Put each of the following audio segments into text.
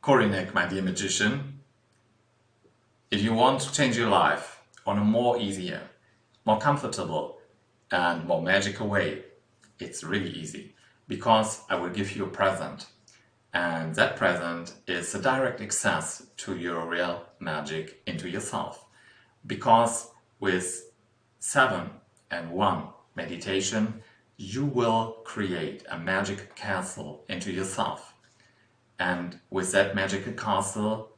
Korinek, my dear magician, if you want to change your life on a more easier, more comfortable and more magical way, it's really easy, because I will give you a present. And that present is a direct access to your real magic into yourself. Because with 7 and 1 meditation, you will create a magic castle into yourself. And with that magical castle,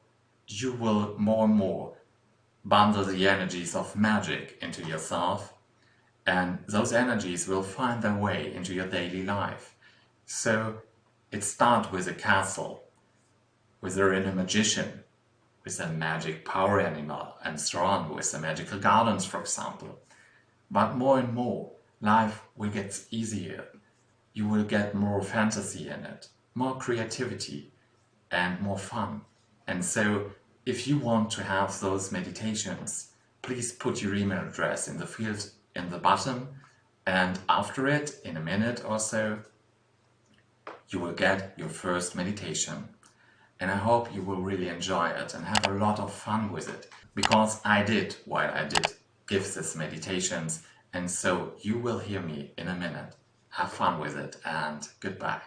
you will more and more bundle the energies of magic into yourself, and those energies will find their way into your daily life. So it starts with a castle, with a inner magician, with a magic power animal, and so on, with the magical gardens, for example. But more and more, life will get easier. You will get more fantasy in it, more creativity, and more fun. And so, if you want to have those meditations, please put your email address in the field in the bottom, and after it, in a minute or so, you will get your first meditation. And I hope you will really enjoy it and have a lot of fun with it, because I did while I did give these meditations, and so you will hear me in a minute. Have fun with it, and goodbye.